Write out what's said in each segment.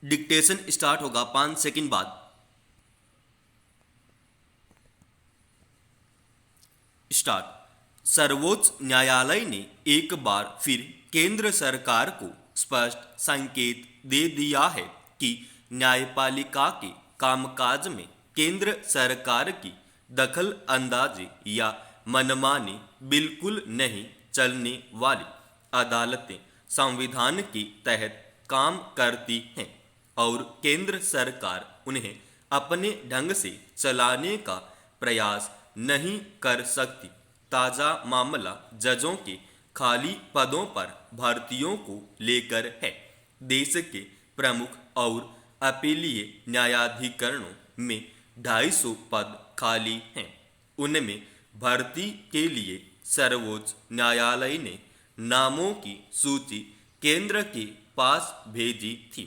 Dictation start होगा 5 second बाद। Start. सर्वोच्च न्यायालय ने एक बार फिर केंद्र सरकार को स्पष्ट संकेत दे दिया है कि न्यायपालिका के कामकाज में केंद्र सरकार की दखल अंदाजी या मनमानी बिल्कुल नहीं चलने वाली। अदालतें संविधान के तहत काम करती हैं और केंद्र सरकार उन्हें अपने ढंग से चलाने का प्रयास नहीं कर सकती। ताज़ा मामला जजों के खाली पदों पर भर्तियों को लेकर है। देश के प्रमुख और अपीलीय न्यायाधिकरणों में 250 पद खाली हैं। उनमें भर्ती के लिए सर्वोच्च न्यायालय ने नामों की सूची केंद्र के पास भेजी थी।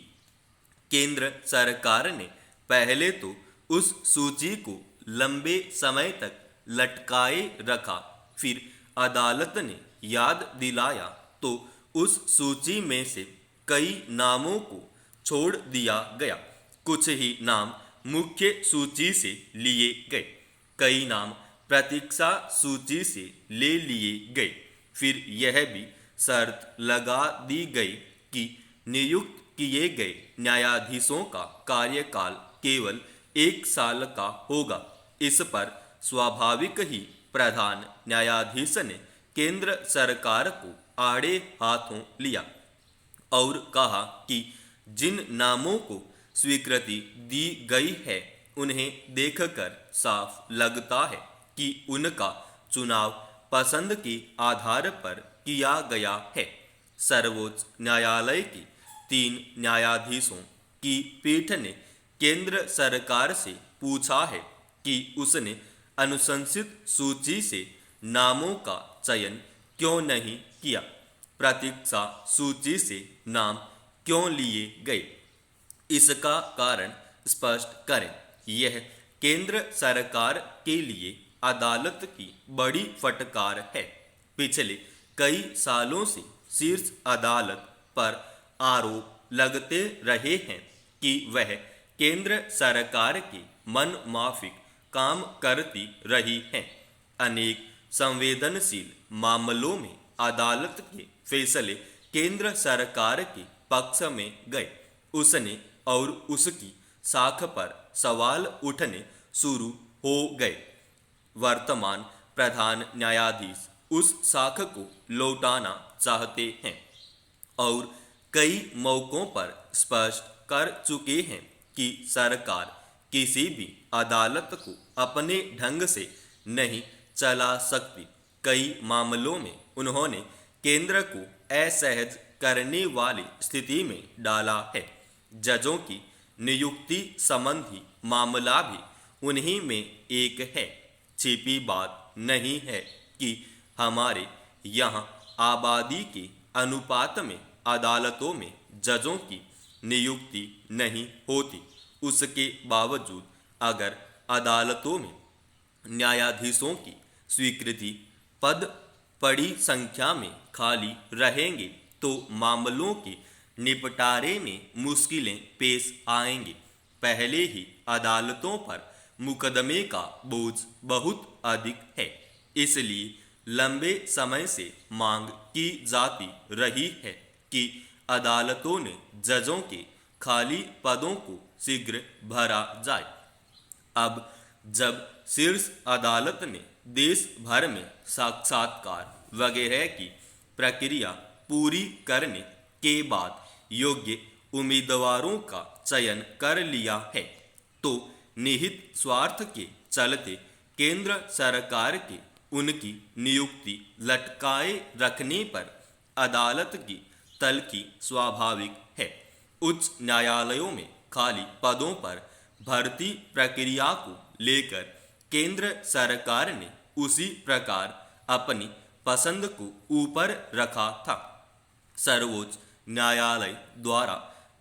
केंद्र सरकार ने पहले तो उस सूची को लंबे समय तक लटकाए रखा, फिर अदालत ने याद दिलाया तो उस सूची में से कई नामों को छोड़ दिया गया। कुछ ही नाम मुख्य सूची से लिए गए, कई नाम प्रतीक्षा सूची से ले लिए गए। फिर यह भी शर्त लगा दी गई कि नियुक्त किए गए न्यायाधीशों का कार्यकाल केवल 1 साल का होगा। इस पर स्वाभाविक ही प्रधान न्यायाधीश ने केंद्र सरकार को आड़े हाथों लिया और कहा कि जिन नामों को स्वीकृति दी गई है उन्हें देखकर साफ लगता है कि उनका चुनाव पसंद के आधार पर किया गया है। सर्वोच्च न्यायालय के 3 न्यायाधीशों की पीठ ने केंद्र सरकार से पूछा है कि उसने अनुशंसित सूची से नामों का चयन क्यों नहीं किया, प्रतीक्षा सूची से नाम क्यों लिए गए, इसका कारण स्पष्ट करें। यह केंद्र सरकार के लिए अदालत की बड़ी फटकार है। पिछले कई सालों से शीर्ष अदालत पर आरोप लगते रहे हैं कि वह केंद्र सरकार के मन माफिक काम करती रही है। अनेक संवेदनशील मामलों में अदालत के फैसले केंद्र सरकार के पक्ष में गए। उसने और उसकी साख पर सवाल उठने शुरू हो गए। वर्तमान प्रधान न्यायाधीश उस साख को लौटाना चाहते हैं और कई मौकों पर स्पष्ट कर चुके हैं कि सरकार किसी भी अदालत को अपने ढंग से नहीं चला सकती। कई मामलों में उन्होंने केंद्र को असहज करने वाली स्थिति में डाला है। जजों की नियुक्ति संबंधी मामला भी उन्हीं में एक है। छिपी बात नहीं है कि हमारे यहाँ आबादी के अनुपात में अदालतों में जजों की नियुक्ति नहीं होती। उसके बावजूद अगर अदालतों में न्यायाधीशों की स्वीकृति पद बड़ी संख्या में खाली रहेंगे तो मामलों के निपटारे में मुश्किलें पेश आएंगी। पहले ही अदालतों पर मुकदमे का बोझ बहुत अधिक है, इसलिए लंबे समय से मांग की जाती रही है कि अदालतों ने जजों के खाली पदों को शीघ्र भरा जाए। अब जब शीर्ष अदालत ने देश भर में साक्षात्कार वगैरह की प्रक्रिया पूरी करने के बाद योग्य उम्मीदवारों का चयन कर लिया है तो निहित स्वार्थ के चलते केंद्र सरकार के उनकी नियुक्ति लटकाए रखने पर अदालत की तल्खी स्वाभाविक है। उच्च न्यायालयों में खाली पदों पर भर्ती प्रक्रिया को लेकर केंद्र सरकार ने उसी प्रकार अपनी पसंद को ऊपर रखा था। सर्वोच्च न्यायालय द्वारा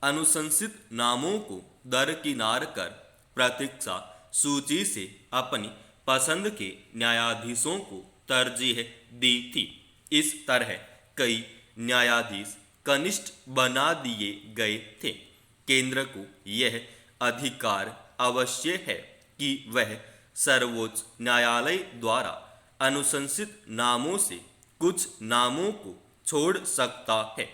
अनुशंसित नामों को दरकिनार कर प्रतीक्षा सूची से अपनी पसंद के न्यायाधीशों को तरजीह दी थी। इस तरह कई न्यायाधीश कनिष्ठ बना दिए गए थे। केंद्र को यह अधिकार अवश्य है कि वह सर्वोच्च न्यायालय द्वारा अनुशंसित नामों से कुछ नामों को छोड़ सकता है,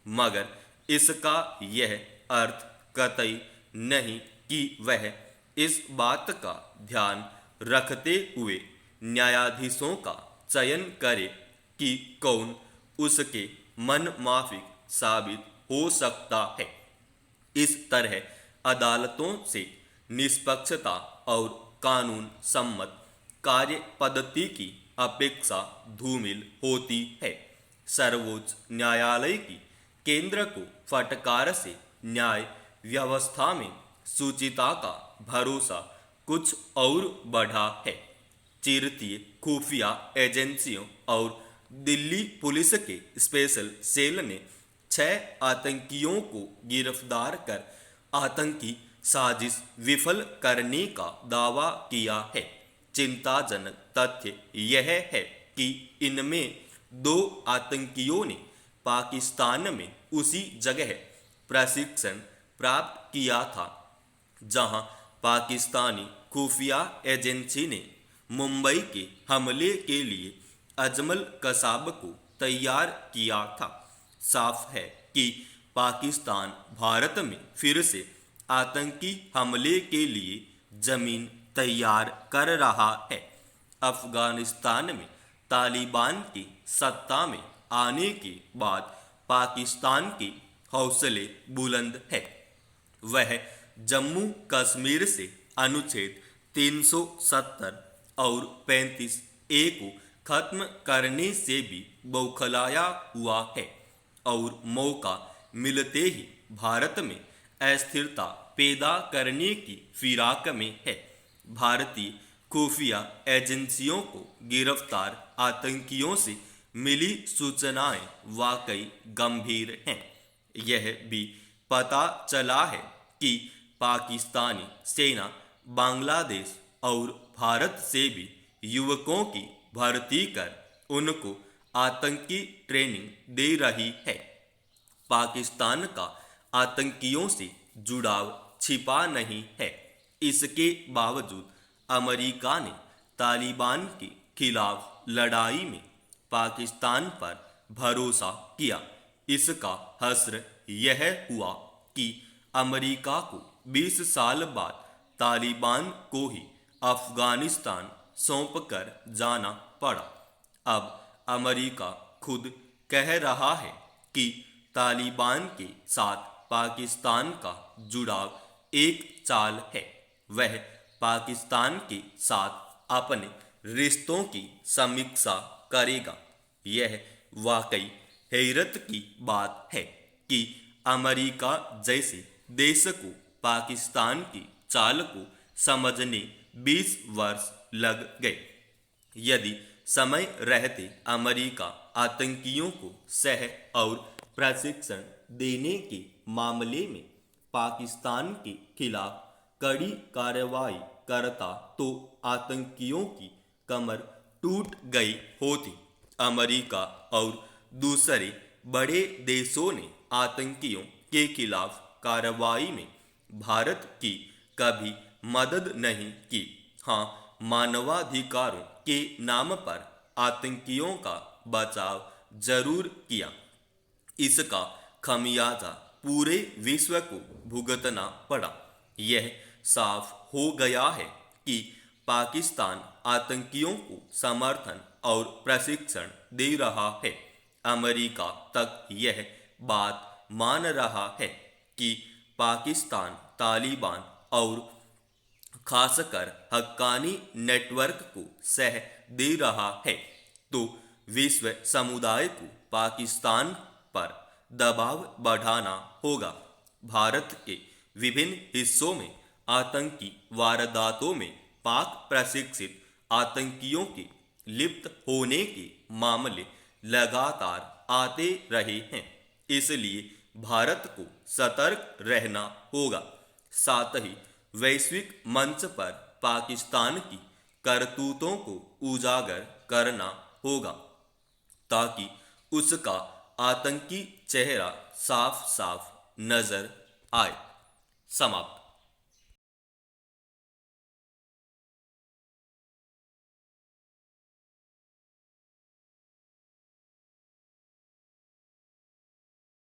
मगर इसका यह अर्थ कतई नहीं कि वह इस बात का ध्यान रखते हुए न्यायाधीशों का चयन करे कि कौन उसके मन माफिक साबित हो सकता है। इस तरह अदालतों से निष्पक्षता और कानून सम्मत कार्य पद्धति की अपेक्षा धूमिल होती है। सर्वोच्च न्यायालय की केंद्र को फटकार से न्याय व्यवस्था में शुचिता का भरोसा कुछ और बढ़ा है। चिरतीय खुफिया एजेंसियों और दिल्ली पुलिस के स्पेशल सेल ने 6 आतंकियों को गिरफ्तार कर आतंकी साजिश विफल करने का दावा किया है। चिंताजनक तथ्य यह है कि इनमें 2 आतंकियों ने पाकिस्तान में उसी जगह प्रशिक्षण प्राप्त किया था जहां पाकिस्तानी खुफिया एजेंसी ने मुंबई के हमले के लिए अजमल कसाब को तैयार किया था। साफ है कि पाकिस्तान भारत में फिर से आतंकी हमले के लिए जमीन तैयार कर रहा है। अफगानिस्तान में तालिबान की सत्ता में आने के बाद पाकिस्तान के हौसले बुलंद है। वह जम्मू कश्मीर से अनुच्छेद 370 और 35A को खत्म करने से भी बौखलाया हुआ है और मौका मिलते ही भारत में अस्थिरता पैदा करने की फिराक में है। भारतीय खुफिया एजेंसियों को गिरफ्तार आतंकियों से मिली सूचनाएं वाकई गंभीर हैं। यह भी पता चला है कि पाकिस्तानी सेना बांग्लादेश और भारत से भी युवकों की भर्ती कर उनको आतंकी ट्रेनिंग दे रही है। पाकिस्तान का आतंकियों से जुड़ाव छिपा नहीं है। इसके बावजूद अमेरिका ने तालिबान के खिलाफ लड़ाई में पाकिस्तान पर भरोसा किया। इसका हश्र यह हुआ कि अमेरिका को 20 साल बाद तालिबान को ही अफगानिस्तान सौंपकर जाना पड़ा। अब अमेरिका खुद कह रहा है कि तालिबान के साथ पाकिस्तान का जुड़ाव एक चाल है। वह पाकिस्तान के साथ अपने रिश्तों की समीक्षा करेगा। यह वाकई हैरत की बात है कि अमेरिका जैसे देश को पाकिस्तान की चाल को समझने 20 वर्ष लग गए। यदि समय रहते अमेरिका आतंकियों को सह और प्रशिक्षण देने के मामले में पाकिस्तान के खिलाफ कड़ी कार्रवाई करता तो आतंकियों की कमर टूट गई होती। अमेरिका और दूसरे बड़े देशों ने आतंकियों के खिलाफ कार्रवाई में भारत की कभी मदद नहीं की। हाँ, मानवाधिकारों के नाम पर आतंकियों का बचाव जरूर किया। इसका खमियाजा पूरे विश्व को भुगतना पड़ा। यह साफ हो गया है कि पाकिस्तान आतंकियों को समर्थन और प्रशिक्षण दे रहा है। अमेरिका तक यह बात मान रहा है कि पाकिस्तान तालिबान और खासकर हक्कानी नेटवर्क को सह दे रहा है, तो विश्व समुदाय को पाकिस्तान पर दबाव बढ़ाना होगा। भारत के विभिन्न हिस्सों में आतंकी वारदातों में पाक प्रशिक्षित आतंकियों के लिप्त होने के मामले लगातार आते रहे हैं। इसलिए भारत को सतर्क रहना होगा। साथ ही वैश्विक मंच पर पाकिस्तान की करतूतों को उजागर करना होगा ताकि उसका आतंकी चेहरा साफ साफ नजर आए। समाप्त।